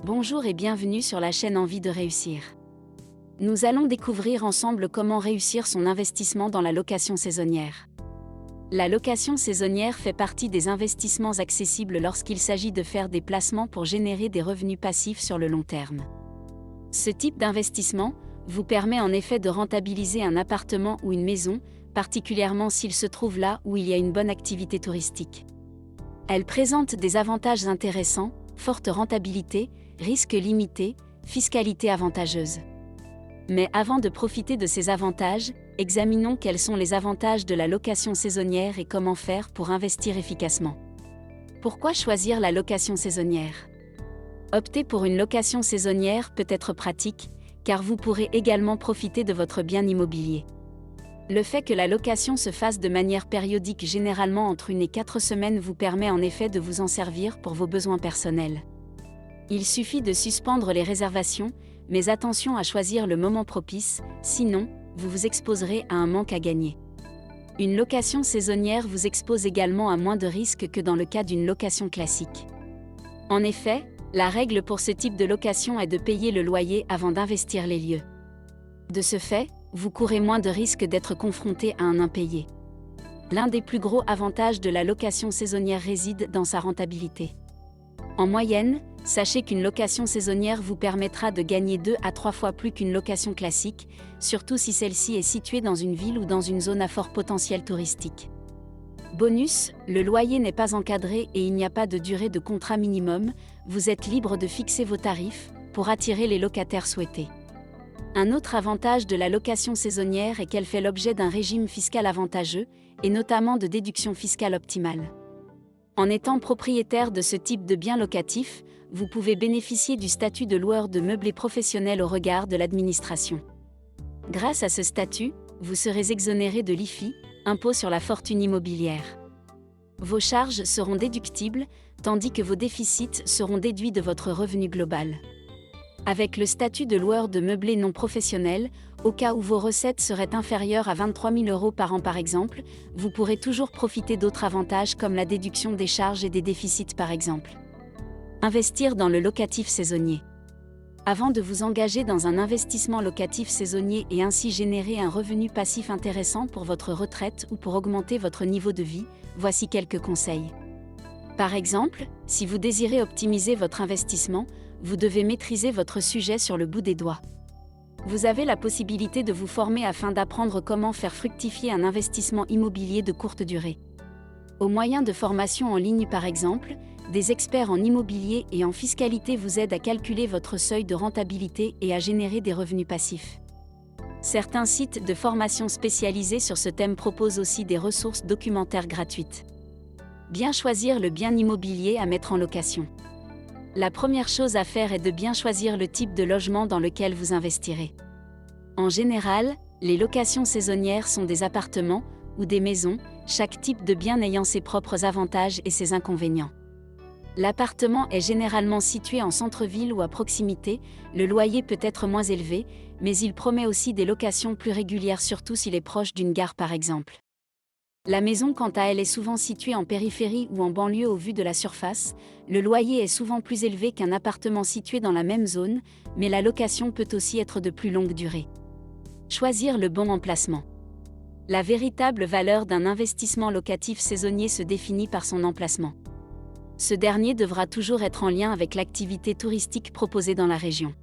Bonjour et bienvenue sur la chaîne Envie de réussir. Nous allons découvrir ensemble comment réussir son investissement dans la location saisonnière. La location saisonnière fait partie des investissements accessibles lorsqu'il s'agit de faire des placements pour générer des revenus passifs sur le long terme. Ce type d'investissement vous permet en effet de rentabiliser un appartement ou une maison, particulièrement s'il se trouve là où il y a une bonne activité touristique. Elle présente des avantages intéressants, forte rentabilité, risques limités, fiscalité avantageuse. Mais avant de profiter de ces avantages, examinons quels sont les avantages de la location saisonnière et comment faire pour investir efficacement. Pourquoi choisir la location saisonnière ? Opter pour une location saisonnière peut être pratique, car vous pourrez également profiter de votre bien immobilier. Le fait que la location se fasse de manière périodique, généralement entre 1 et 4 semaines, vous permet en effet de vous en servir pour vos besoins personnels. Il suffit de suspendre les réservations, mais attention à choisir le moment propice, sinon, vous vous exposerez à un manque à gagner. Une location saisonnière vous expose également à moins de risques que dans le cas d'une location classique. En effet, la règle pour ce type de location est de payer le loyer avant d'investir les lieux. De ce fait, vous courez moins de risques d'être confronté à un impayé. L'un des plus gros avantages de la location saisonnière réside dans sa rentabilité. En moyenne, sachez qu'une location saisonnière vous permettra de gagner 2 à 3 fois plus qu'une location classique, surtout si celle-ci est située dans une ville ou dans une zone à fort potentiel touristique. Bonus, le loyer n'est pas encadré et il n'y a pas de durée de contrat minimum, vous êtes libre de fixer vos tarifs pour attirer les locataires souhaités. Un autre avantage de la location saisonnière est qu'elle fait l'objet d'un régime fiscal avantageux, et notamment de déduction fiscale optimale. En étant propriétaire de ce type de bien locatif, vous pouvez bénéficier du statut de loueur de meublés professionnels au regard de l'administration. Grâce à ce statut, vous serez exonéré de l'IFI, impôt sur la fortune immobilière. Vos charges seront déductibles, tandis que vos déficits seront déduits de votre revenu global. Avec le statut de loueur de meublés non professionnels, au cas où vos recettes seraient inférieures à 23 000 € par an par exemple, vous pourrez toujours profiter d'autres avantages comme la déduction des charges et des déficits par exemple. Investir dans le locatif saisonnier. Avant de vous engager dans un investissement locatif saisonnier et ainsi générer un revenu passif intéressant pour votre retraite ou pour augmenter votre niveau de vie, voici quelques conseils. Par exemple, si vous désirez optimiser votre investissement, vous devez maîtriser votre sujet sur le bout des doigts. Vous avez la possibilité de vous former afin d'apprendre comment faire fructifier un investissement immobilier de courte durée. Au moyen de formations en ligne par exemple, des experts en immobilier et en fiscalité vous aident à calculer votre seuil de rentabilité et à générer des revenus passifs. Certains sites de formation spécialisés sur ce thème proposent aussi des ressources documentaires gratuites. Bien choisir le bien immobilier à mettre en location. La première chose à faire est de bien choisir le type de logement dans lequel vous investirez. En général, les locations saisonnières sont des appartements ou des maisons, chaque type de bien ayant ses propres avantages et ses inconvénients. L'appartement est généralement situé en centre-ville ou à proximité, le loyer peut être moins élevé, mais il promet aussi des locations plus régulières surtout s'il est proche d'une gare par exemple. La maison quant à elle est souvent située en périphérie ou en banlieue au vu de la surface, le loyer est souvent plus élevé qu'un appartement situé dans la même zone, mais la location peut aussi être de plus longue durée. Choisir le bon emplacement. La véritable valeur d'un investissement locatif saisonnier se définit par son emplacement. Ce dernier devra toujours être en lien avec l'activité touristique proposée dans la région.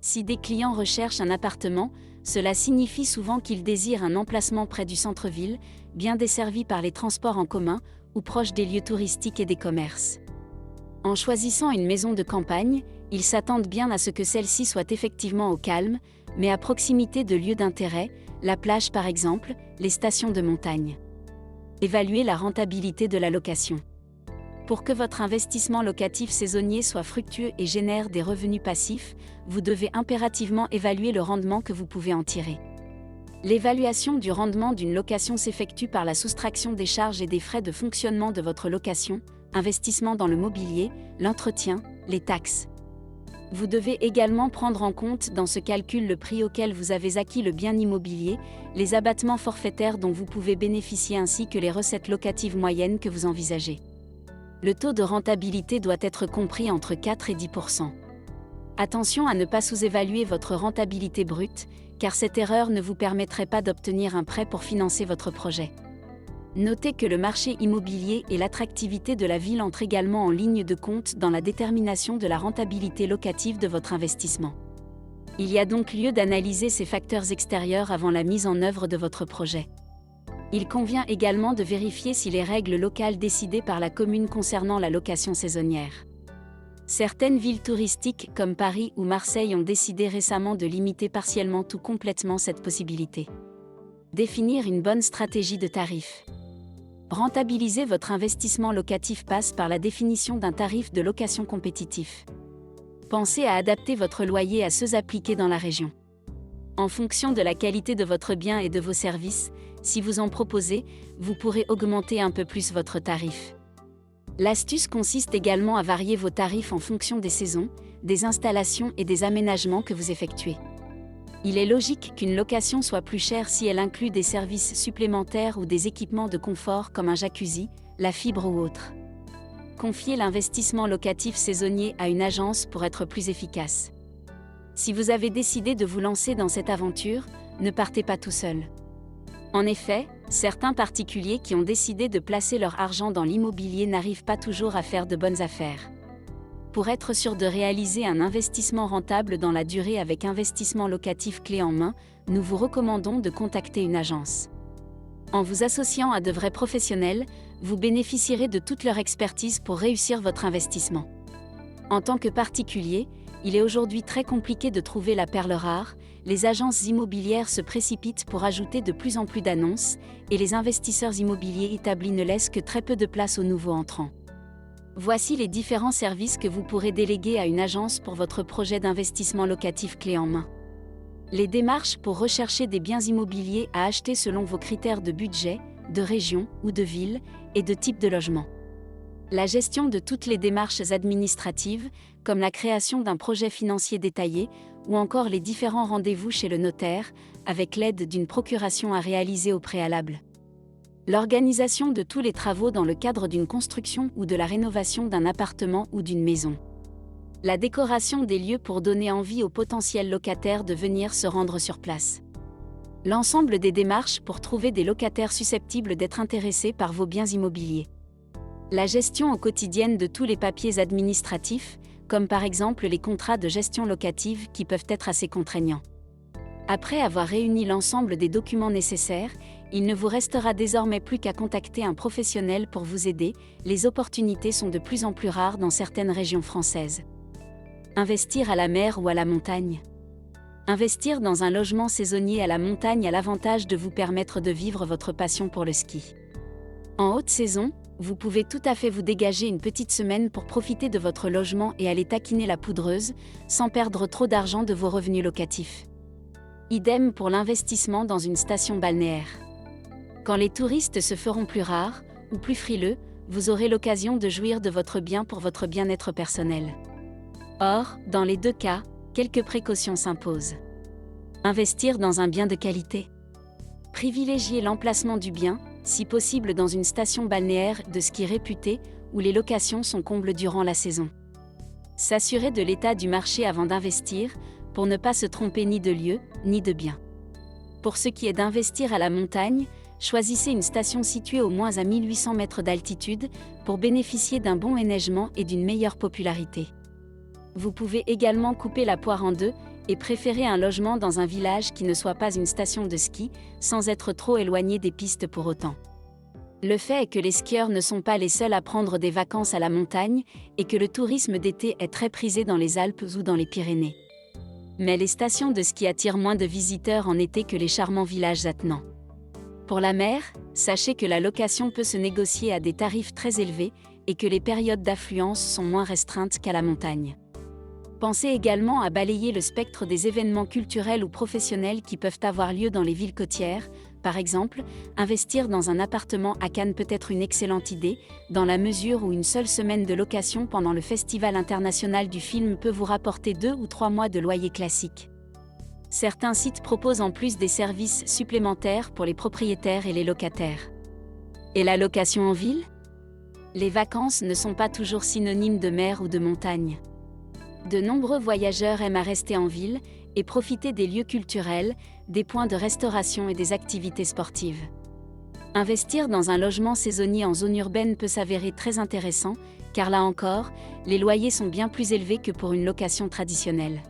Si des clients recherchent un appartement, cela signifie souvent qu'ils désirent un emplacement près du centre-ville, bien desservi par les transports en commun, ou proche des lieux touristiques et des commerces. En choisissant une maison de campagne, ils s'attendent bien à ce que celle-ci soit effectivement au calme, mais à proximité de lieux d'intérêt, la plage par exemple, les stations de montagne. Évaluer la rentabilité de la location. Pour que votre investissement locatif saisonnier soit fructueux et génère des revenus passifs, vous devez impérativement évaluer le rendement que vous pouvez en tirer. L'évaluation du rendement d'une location s'effectue par la soustraction des charges et des frais de fonctionnement de votre location, investissement dans le mobilier, l'entretien, les taxes. Vous devez également prendre en compte dans ce calcul le prix auquel vous avez acquis le bien immobilier, les abattements forfaitaires dont vous pouvez bénéficier ainsi que les recettes locatives moyennes que vous envisagez. Le taux de rentabilité doit être compris entre 4 et 10 %. Attention à ne pas sous-évaluer votre rentabilité brute, car cette erreur ne vous permettrait pas d'obtenir un prêt pour financer votre projet. Notez que le marché immobilier et l'attractivité de la ville entrent également en ligne de compte dans la détermination de la rentabilité locative de votre investissement. Il y a donc lieu d'analyser ces facteurs extérieurs avant la mise en œuvre de votre projet. Il convient également de vérifier si les règles locales décidées par la commune concernant la location saisonnière. Certaines villes touristiques comme Paris ou Marseille ont décidé récemment de limiter partiellement ou complètement cette possibilité. Définir une bonne stratégie de tarif. Rentabiliser votre investissement locatif passe par la définition d'un tarif de location compétitif. Pensez à adapter votre loyer à ceux appliqués dans la région. En fonction de la qualité de votre bien et de vos services, si vous en proposez, vous pourrez augmenter un peu plus votre tarif. L'astuce consiste également à varier vos tarifs en fonction des saisons, des installations et des aménagements que vous effectuez. Il est logique qu'une location soit plus chère si elle inclut des services supplémentaires ou des équipements de confort comme un jacuzzi, la fibre ou autre. Confiez l'investissement locatif saisonnier à une agence pour être plus efficace. Si vous avez décidé de vous lancer dans cette aventure, ne partez pas tout seul. En effet, certains particuliers qui ont décidé de placer leur argent dans l'immobilier n'arrivent pas toujours à faire de bonnes affaires. Pour être sûr de réaliser un investissement rentable dans la durée avec investissement locatif clé en main, nous vous recommandons de contacter une agence. En vous associant à de vrais professionnels, vous bénéficierez de toute leur expertise pour réussir votre investissement. En tant que particulier, il est aujourd'hui très compliqué de trouver la perle rare, les agences immobilières se précipitent pour ajouter de plus en plus d'annonces, et les investisseurs immobiliers établis ne laissent que très peu de place aux nouveaux entrants. Voici les différents services que vous pourrez déléguer à une agence pour votre projet d'investissement locatif clé en main. Les démarches pour rechercher des biens immobiliers à acheter selon vos critères de budget, de région ou de ville, et de type de logement. La gestion de toutes les démarches administratives, comme la création d'un projet financier détaillé, ou encore les différents rendez-vous chez le notaire, avec l'aide d'une procuration à réaliser au préalable. L'organisation de tous les travaux dans le cadre d'une construction ou de la rénovation d'un appartement ou d'une maison. La décoration des lieux pour donner envie aux potentiels locataires de venir se rendre sur place. L'ensemble des démarches pour trouver des locataires susceptibles d'être intéressés par vos biens immobiliers. La gestion au quotidien de tous les papiers administratifs, comme par exemple les contrats de gestion locative qui peuvent être assez contraignants. Après avoir réuni l'ensemble des documents nécessaires, il ne vous restera désormais plus qu'à contacter un professionnel pour vous aider, les opportunités sont de plus en plus rares dans certaines régions françaises. Investir à la mer ou à la montagne. Investir dans un logement saisonnier à la montagne a l'avantage de vous permettre de vivre votre passion pour le ski. En haute saison, vous pouvez tout à fait vous dégager une petite semaine pour profiter de votre logement et aller taquiner la poudreuse, sans perdre trop d'argent de vos revenus locatifs. Idem pour l'investissement dans une station balnéaire. Quand les touristes se feront plus rares, ou plus frileux, vous aurez l'occasion de jouir de votre bien pour votre bien-être personnel. Or, dans les deux cas, quelques précautions s'imposent. Investir dans un bien de qualité. Privilégier l'emplacement du bien, si possible dans une station balnéaire de ski réputée, où les locations sont combles durant la saison. S'assurer de l'état du marché avant d'investir, pour ne pas se tromper ni de lieu, ni de bien. Pour ce qui est d'investir à la montagne, choisissez une station située au moins à 1800 mètres d'altitude, pour bénéficier d'un bon enneigement et d'une meilleure popularité. Vous pouvez également couper la poire en deux, et préférer un logement dans un village qui ne soit pas une station de ski, sans être trop éloigné des pistes pour autant. Le fait est que les skieurs ne sont pas les seuls à prendre des vacances à la montagne, et que le tourisme d'été est très prisé dans les Alpes ou dans les Pyrénées. Mais les stations de ski attirent moins de visiteurs en été que les charmants villages attenants. Pour la mer, sachez que la location peut se négocier à des tarifs très élevés, et que les périodes d'affluence sont moins restreintes qu'à la montagne. Pensez également à balayer le spectre des événements culturels ou professionnels qui peuvent avoir lieu dans les villes côtières. Par exemple, investir dans un appartement à Cannes peut être une excellente idée, dans la mesure où une seule semaine de location pendant le Festival international du film peut vous rapporter 2 ou 3 mois de loyer classique. Certains sites proposent en plus des services supplémentaires pour les propriétaires et les locataires. Et la location en ville ? Les vacances ne sont pas toujours synonymes de mer ou de montagne. De nombreux voyageurs aiment à rester en ville et profiter des lieux culturels, des points de restauration et des activités sportives. Investir dans un logement saisonnier en zone urbaine peut s'avérer très intéressant, car là encore, les loyers sont bien plus élevés que pour une location traditionnelle.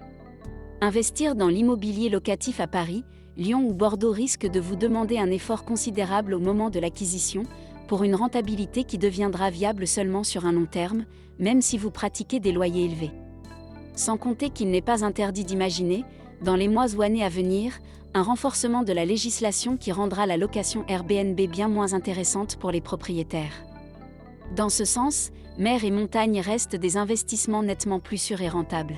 Investir dans l'immobilier locatif à Paris, Lyon ou Bordeaux risque de vous demander un effort considérable au moment de l'acquisition, pour une rentabilité qui deviendra viable seulement sur un long terme, même si vous pratiquez des loyers élevés. Sans compter qu'il n'est pas interdit d'imaginer, dans les mois ou années à venir, un renforcement de la législation qui rendra la location Airbnb bien moins intéressante pour les propriétaires. Dans ce sens, mer et montagne restent des investissements nettement plus sûrs et rentables.